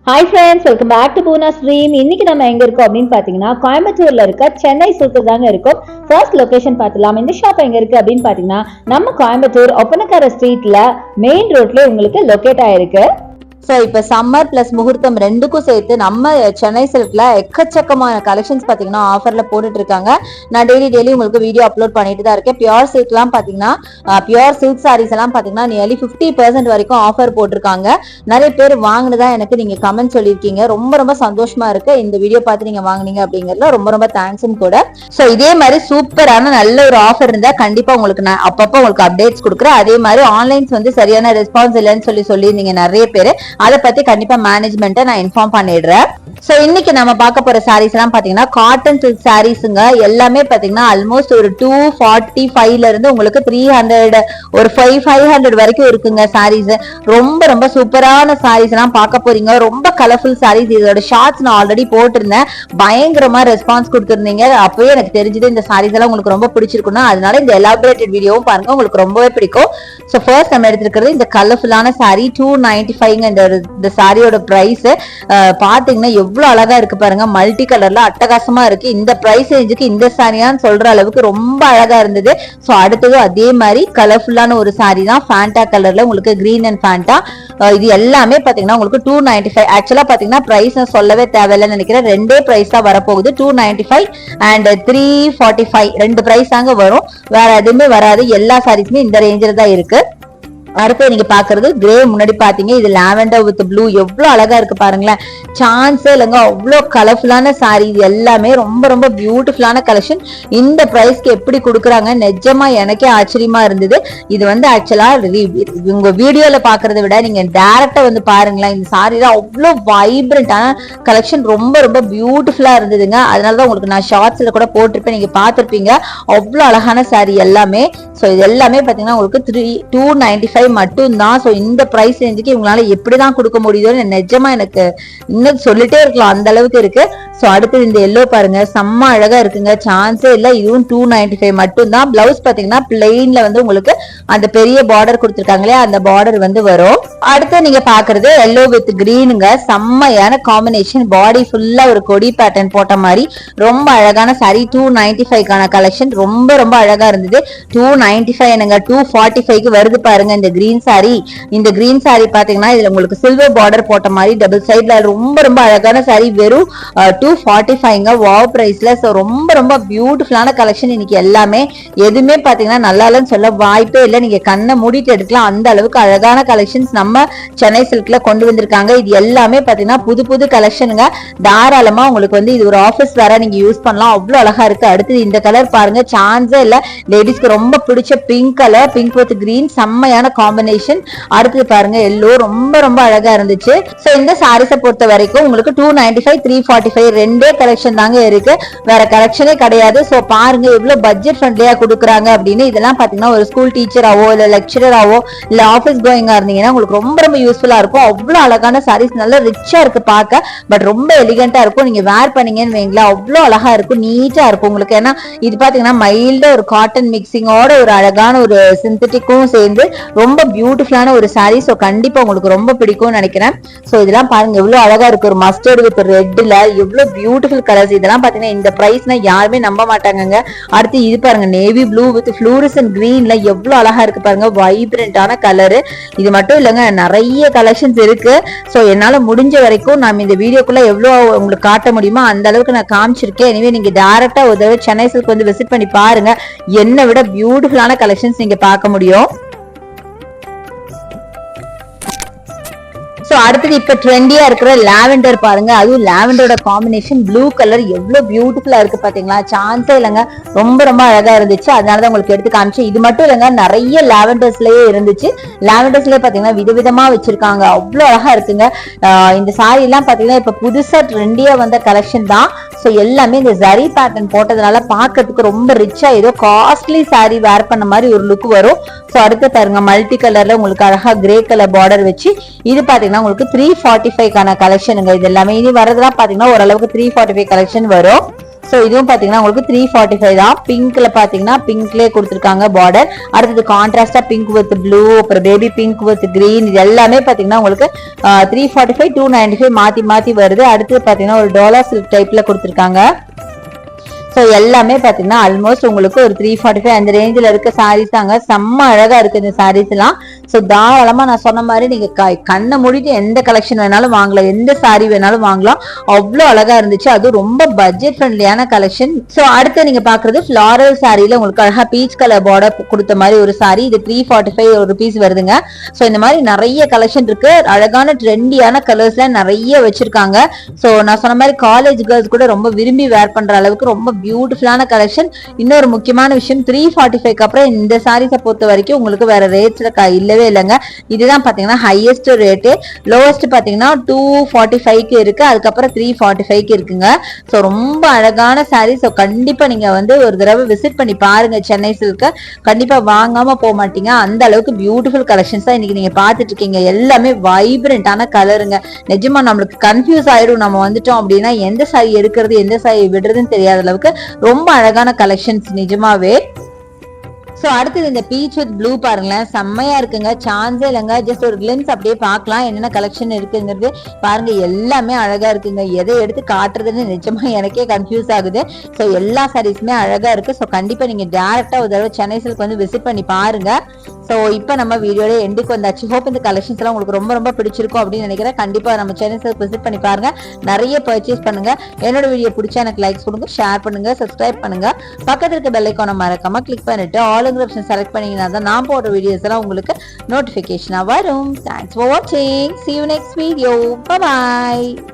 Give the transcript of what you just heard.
Hi friends, welcome back to Poona stream. இன்னைக்கு நம்ம எங்க இருக்கோம் அப்படின்னு பாத்தீங்கன்னா கோயம்புத்தூர்ல இருக்க சென்னை சில்க் தாங்க இருக்கும். ஃபர்ஸ்ட் லொகேஷன் பார்த்துலாம். இந்த ஷாப் எங்க இருக்கு அப்படின்னு பாத்தீங்கன்னா நம்ம கோயம்புத்தூர் ஒப்பனக்கார ஸ்ட்ரீட்ல மெயின் ரோட்ல உங்களுக்கு லொகேட் ஆயிருக்கு. ஸோ இப்போ சம்மர் பிளஸ் முகூர்த்தம் ரெண்டுக்கும் சேர்த்து நம்ம சென்னை சில்க்ல எக்கச்சக்கமான கலெக்ஷன்ஸ் பார்த்தீங்கன்னா ஆஃபர்ல போட்டுட்டு இருக்காங்க. நான் டெய்லி உங்களுக்கு வீடியோ அப்லோட் பண்ணிட்டு தான் இருக்கேன். பியூர் சில்க்லாம் பார்த்தீங்கன்னா பியூர் சில்க் சாரீஸ் எல்லாம் பார்த்தீங்கன்னா நியர்லி 50% வரைக்கும் ஆஃபர் போட்டிருக்காங்க. நிறைய பேர் வாங்கினதா எனக்கு நீங்க கமெண்ட் சொல்லியிருக்கீங்க. ரொம்ப சந்தோஷமா இருக்கு. இந்த வீடியோ பார்த்து நீங்க வாங்கினீங்க அப்படிங்கறதுல ரொம்ப தேங்க்ஸும் கூட. ஸோ இதே மாதிரி சூப்பரான நல்ல ஒரு ஆஃபர் இருந்தா கண்டிப்பா உங்களுக்கு நான் அப்பப்போ உங்களுக்கு அப்டேட்ஸ் கொடுக்குறேன். அதே மாதிரி ஆன்லைன்ஸ் வந்து சரியான ரெஸ்பான்ஸ் இல்லைன்னு சொல்லியிருந்தீங்க நிறைய பேர். அதை பத்தி கண்டிப்பா மேனேஜ்மெண்ட்டை நான் இன்ஃபார்ம் பண்ணிடுறேன். சோ இன்னைக்கு நம்ம பார்க்க போற சாரீஸ் எல்லாம் பாத்தீங்கன்னா காட்டன் சில்க் சாரீஸ்ங்க. எல்லாமே பாத்தீங்கன்னா ஆல்மோஸ்ட் ஒரு 245ல இருந்து உங்களுக்கு 300 ஒரு 500 வரைக்கும் இருக்குங்க சாரீஸ். ரொம்ப சூப்பரான சாரீஸ் எல்லாம் பார்க்க போறீங்க. ரொம்ப கலர்ஃபுல் சாரீஸ். இதோட ஷார்ட்ஸ் நான் ஆல்ரெடி போட்டிருந்தேன். பயங்கரமா ரெஸ்பான்ஸ் கொடுத்திருந்தீங்க. அப்பவே எனக்கு தெரிஞ்சது இந்த சாரீஸ் எல்லாம் உங்களுக்கு ரொம்ப பிடிச்சிருக்குன்னா, அதனால இந்த எலாபரேட்டட் வீடியோவும் பாருங்க, உங்களுக்கு ரொம்பவே பிடிக்கும். சோ ஃபர்ஸ்ட் நம்ம எடுத்திருக்கிறது இந்த கலர்ஃபுல்லான சாரீ 295. இந்த சாரியோட பிரைஸ் பாத்தீங்கன்னா எவ்வளவு அழகா இருக்கு பாருங்க. மல்டி கலர்ல அட்டகாசமா இருக்கு. இந்த பிரைஸ் ரேஞ்சுக்கு இந்த சாரியான்னு சொல்ற அளவுக்கு ரொம்ப அழகா இருந்தது. சோ அடுத்தது அதே மாதிரி கலர்ஃபுல்லான ஒரு சாரி தான் ஃபேண்டா கலர்ல உங்களுக்கு கிரீன் அண்ட் ஃபேண்டா. இது எல்லாமே பாத்தீங்கன்னா உங்களுக்கு 295. ஆக்சுவலா பாத்தீங்கன்னா பிரைஸ் சொல்லவே தேவையில்லைன்னு நினைக்கிறேன். ரெண்டே பிரைஸ் தான் வரப்போகுது. 295 அண்ட் 345 ரெண்டு பிரைஸ் தாங்க வரும். வேற எதுவுமே வராது. எல்லா சாரீஸுமே இந்த ரேஞ்சில தான் இருக்கு. அடுத்து நீங்க பாக்குறது கிரே. முன்னாடி பாத்தீங்க இது லாவெண்டர் வித் ப்ளூ. எவ்வளவு அழகா இருக்கு பாருங்களேன். சான்ஸே இல்லைங்க. அவ்வளவு கலர்ஃபுல்லான சாரி. இது எல்லாமே ரொம்ப பியூட்டிஃபுல்லான கலெக்ஷன். இந்த பிரைஸ்க்கு எப்படி கொடுக்குறாங்க நிஜமா எனக்கே ஆச்சரியமா இருந்தது. இது வந்து ஆக்சுவலா உங்க வீடியோல பாக்குறத விட நீங்க டைரக்டா வந்து பாருங்களேன். இந்த சாரில அவ்வளவு வைப்ரண்டான கலெக்ஷன். ரொம்ப பியூட்டிஃபுல்லா இருந்ததுங்க. அதனாலதான் உங்களுக்கு நான் ஷார்ட்ஸ்ல கூட போட்டிருப்பேன். நீங்க பாத்திருப்பீங்க. அவ்வளவு அழகான சாரி எல்லாமே. சோ இது எல்லாமே பாத்தீங்கன்னா உங்களுக்கு 295 மட்டும் தான். சோ இந்த பிரைஸ் ரேஞ்சுக்கு இவங்களால எப்படிதான் கொடுக்க முடியுதோ நிஜமா எனக்கு இன்னும் சொல்லிட்டே இருக்கலாம், அந்த அளவுக்கு இருக்கு. சோ அடுத்து இந்த எல்லோ பாருங்க, செம்ம அழகா இருக்குங்க. சான்ஸே இல்ல. இதுவும் 295 மட்டும் தான். பிளவுஸ் பாத்தீங்கன்னா பிளெயின்ல வந்து உங்களுக்கு அந்த பெரிய பார்டர் கொடுத்திருக்காங்களே, அந்த பார்டர் வந்து வரும். அடுத்து நீங்க பாக்குறது எல்லோ வித் கிரீனுங்க. செம்மையான காம்பினேஷன். பாடி ஃபுல்லா ஒரு கொடி பேட்டர்ன் போட்ட மாதிரி ரொம்ப அழகான சாரி. 295க்கான கலெக்ஷன் ரொம்ப அழகா இருந்தது. 295 என்னங்க 245க்கு வருது பாருங்க இந்த கிரீன் சாரி. இந்த கிரீன் சாரி பாத்தீங்கன்னா இதுல உங்களுக்கு சில்வர் பார்டர் போட்ட மாதிரி டபுள் சைட்ல ரொம்ப அழகான சாரி. வெறும் 245ங்க. வாவ் பிரைஸ்ல. சோ ரொம்ப பியூட்டிஃபுல்லான கலெக்ஷன். இன்னைக்கு எல்லாமே எதுவுமே பாத்தீங்கன்னா நல்லா இல்லைன்னு சொல்ல வாய்ப்பே இல்லை. நீங்க கண்ணை மூடிட்டு எடுக்கலாம். அந்த அளவுக்கு அழகான கலெக்ஷன்ஸ் நம்ம சென்னை சில்க்ல கொண்டு வந்திருக்காங்க. இது எல்லாமே பாத்தீங்கன்னா புது கலெக்ஷனுங்க. தாராளமா உங்களுக்கு வந்து இது ஒரு ஆபீஸ் வேற நீங்க யூஸ் பண்ணலாம். அவ்வளவு அழகா இருக்கு. அடுத்து இந்த கலர் பாருங்க, சான்ஸே இல்ல. லேடிஸ்க்கு ரொம்ப பிடிச்ச pink colour. Pink with green செம்மையான காம்பினேஷன். அடுத்து பாருங்க எல்லோ. ரொம்ப அழகா இருந்துச்சு. சோ இந்த சாரீஸை பொறுத்த வரைக்கும் உங்களுக்கு 295 345 ரெண்டே கலெக்ஷன் தாங்க இருக்கு. வேற கலெக்ஷனே கிடையாது. சோ பாருங்க எவ்வளவு பட்ஜெட் ஃப்ரெண்ட்லியா கொடுக்குறாங்க அப்படின்னு. இதெல்லாம் பாத்தீங்கன்னா ஒரு ஸ்கூல் டீச்சராவோ இல்ல லெக்சரராவோ இல்ல ஆபீஸ் கோயிங்கா இருந்தீங்கன்னா உங்களுக்கு ரொம்ப யூஸ்ஃபுல்லா இருக்கும். அவ்வளவு அழகான சாரீஸ். நல்லா ரிச்சா இருக்கு பார்க்க. பட் ரொம்ப எலிகண்டா இருக்கும். நீங்க வேர் பண்ணீங்கன்னு வைங்களா, அவ்வளவு அழகா இருக்கும். நீட்டா இருக்கும் உங்களுக்கு. ஏன்னா இது பாத்தீங்கன்னா மைல்டா ஒரு காட்டன் மிக்சிங்கோட ஒரு அழகான ஒரு சிந்தட்டிக்கும் சேர்ந்து ரொம்ப பியூட்டிஃபுல்லான ஒரு சாரி. சோ கண்டிப்பா உங்களுக்கு ரொம்ப பிடிக்கும்னு நினைக்கிறேன். சோ இதெல்லாம் பாருங்க எவ்வளவு அழகா இருக்கு. ஒரு மஸ்டர்ட் வித் ரெட்ல எவ்வளவு பியூட்டிஃபுல் கலர்ஸ். இதெல்லாம் பாத்தீங்கன்னா இந்த பிரைஸ்னா யாருமே நம்ப மாட்டாங்க. அடுத்து இது பாருங்க நேவி ப்ளூ வித் ஃப்ளூரசன்ட் கிரீன்ல எவ்வளவு அழகா இருக்கு பாருங்க. வைப்ரண்டான கலரு. இது மட்டும் இல்லங்க, நிறைய கலெக்ஷன்ஸ் இருக்கு. சோ என்னால முடிஞ்ச வரைக்கும் நான் இந்த வீடியோக்குள்ள எவ்வளவு உங்களுக்கு காட்ட முடியுமோ அந்த அளவுக்கு நான் காமிச்சிருக்கேன். எனவே நீங்க டைரக்டா ஒரு தடவை சென்னை சில்க் வந்து விசிட் பண்ணி பாருங்க. என்னை விட பியூட்டிஃபுல்லான கலெக்ஷன்ஸ் நீங்க பார்க்க முடியும். சோ அடுத்தது இப்ப ட்ரெண்டியா இருக்கிற லாவெண்டர் பாருங்க. அதுவும் லாவெண்டரோட காம்பினேஷன் ப்ளூ கலர் எவ்வளவு பியூட்டிஃபுல்லா இருக்கு பாத்தீங்களா. சான்ஸே இல்லைங்க. ரொம்ப அழகா இருந்துச்சு. அதனாலதான் உங்களுக்கு எடுத்து காமிச்சேன். இது மட்டும் இல்லைங்க, நிறைய லாவெண்டர்ஸ்லயே இருந்துச்சு. லாவெண்டர்ஸ்லயே பாத்தீங்கன்னா விதவிதமா வச்சிருக்காங்க. அவ்வளவு அழகா இருக்குங்க. இந்த சாரி எல்லாம் பாத்தீங்கன்னா இப்ப புதுசா ட்ரெண்டியா வந்த கலெக்ஷன் தான். சோ எல்லாமே இந்த ஜரி பேட்டர்ன் போட்டதுனால பாக்கிறதுக்கு ரொம்ப ரிச்சா ஏதோ காஸ்ட்லி சாரி வேர் பண்ண மாதிரி ஒரு லுக் வரும். சோ அடுத்து பாருங்க மல்டி கலர்ல உங்களுக்கு அழகா கிரே கலர் பார்டர் வச்சு இது பாத்தீங்கன்னா உங்களுக்கு 345க்கான கலெக்ஷனுங்க. இது எல்லாமே இனி வரதெல்லாம் பாத்தீங்கன்னா ஓரளவுக்கு 345 கலெக்ஷன் வரும். ஸோ இதுவும் பாத்தீங்கன்னா உங்களுக்கு 345 தான். பிங்க்ல பாத்தீங்கன்னா பிங்க்லேயே கொடுத்துருக்காங்க பார்டர். அடுத்தது கான்ட்ராஸ்டா பிங்க் வித் ப்ளூ, அப்புறம் பேபி பிங்க் வித் கிரீன், இது எல்லாமே பாத்தீங்கன்னா உங்களுக்கு 345 295 மாத்தி மாத்தி வருது. அடுத்தது பாத்தீங்கன்னா ஒரு டோலா சில்க் டைப்ல கொடுத்துருக்காங்க. ஸோ எல்லாமே பாத்தீங்கன்னா ஆல்மோஸ்ட் உங்களுக்கு ஒரு 345 அந்த ரேஞ்சில் இருக்க சாரீஸ் தாங்க. செம்ம அழகா இருக்கு இந்த சாரீஸ் எல்லாம். ஸோ தாராளமா நான் சொன்ன மாதிரி நீங்க கண்ணை மூடிட்டு எந்த கலெக்ஷன் வேணாலும் வாங்கலாம், எந்த சாரீ வேணாலும் வாங்கலாம். அவ்வளோ அழகா இருந்துச்சு. அதுவும் ரொம்ப பட்ஜெட் ஃப்ரெண்ட்லியான கலெக்ஷன். ஸோ அடுத்து நீங்க பாக்குறது ஃபிளாரல் சாரியில உங்களுக்கு அழகா பீச் கலர் பார்டர் கொடுத்த மாதிரி ஒரு சாரி. இது 345 rupees வருதுங்க. ஸோ இந்த மாதிரி நிறைய கலெக்ஷன் இருக்கு. அழகான ட்ரெண்டியான கலர்ஸ்ல நிறைய வச்சிருக்காங்க. ஸோ நான் சொன்ன மாதிரி காலேஜ் கேர்ள்ஸ் கூட ரொம்ப விரும்பி வேர் பண்ற அளவுக்கு ரொம்ப பியூட்டிஃபுல்லான கலெக்ஷன். இன்னொரு முக்கியமான விஷயம் 345 அப்புறம் இந்த சாரீஸை பொறுத்த வரைக்கும் உங்களுக்கு வேற ரேட்ஸ்ல இல்லவே இல்லைங்க. இதுதான் பாத்தீங்கன்னா ஹையஸ்ட் ரேட்டு. லோவஸ்ட் பாத்தீங்கன்னா 245 இருக்கு, அதுக்கப்புறம் 345 இருக்குங்க. ஸோ ரொம்ப அழகான சாரீ. ஸோ கண்டிப்பா நீங்க வந்து ஒரு தடவை விசிட் பண்ணி பாருங்க சென்னை சில்க. கண்டிப்பா வாங்காம போக மாட்டீங்க. அந்த அளவுக்கு பியூட்டிஃபுல் கலெக்ஷன்ஸ் தான் இன்னைக்கு நீங்க பாத்துட்டு இருக்கீங்க. எல்லாமே வைப்ரண்டான கலருங்க. நிஜமா நம்மளுக்கு கன்ஃபியூஸ் ஆயிடும். நம்ம வந்துட்டோம் அப்படின்னா எந்த சாரி எடுக்கிறது எந்த சாரி விடுறதுன்னு தெரியாத அளவுக்கு ரொம்ப அழகான கலெக்ஷன்ஸ் நிஜமாவே. ஸோ அடுத்தது இந்த பீச் வித் ப்ளூ பாருங்களேன், செம்மையா இருக்குங்க. சான்ஸே இல்லைங்க. ஜஸ்ட் ஒரு கிளிம்ஸ் அப்படியே பார்க்கலாம் என்னென்ன கலெக்ஷன் இருக்குங்கிறது. பாருங்க எல்லாமே அழகா இருக்குங்க. எதை எடுத்து காட்டுறதுன்னு நிஜமா எனக்கே கன்ஃபியூஸ் ஆகுது. ஸோ எல்லா சாரீஸுமே அழகா இருக்கு. ஸோ கண்டிப்பா நீங்க டேரக்டா ஒரு தடவை சென்னை சில்க் வந்து விசிட் பண்ணி பாருங்க. ஸோ இப்போ நம்ம வீடியோட எண்டுக்கு வந்தாச்சு. ஹோப் இந்த கலெக்ஷன்ஸ் எல்லாம் உங்களுக்கு ரொம்ப ரொம்ப பிடிச்சிருக்கும் அப்படின்னு நினைக்கிறேன். கண்டிப்பா நம்ம சென்னை சில்க் விசிட் பண்ணி பாருங்க, நிறைய பர்ச்சேஸ் பண்ணுங்க. என்னோட வீடியோ பிடிச்சா எனக்கு லைக்ஸ் கொடுங்க, ஷேர் பண்ணுங்க, சப்ஸ்கிரைப் பண்ணுங்க. பக்கத்துல இருக்க பெல் ஐகானை மறக்காம கிளிக் பண்ணிட்டு ஆல் ஆப்ஷன் செலக்ட் பண்ணீங்கன்னா தான் நான் போடுற வீடியோஸ் எல்லாம் உங்களுக்கு நோட்டிபிகேஷனா வரும். தேங்க்ஸ் ஃபார் வாட்சிங். See you next video. Bye bye.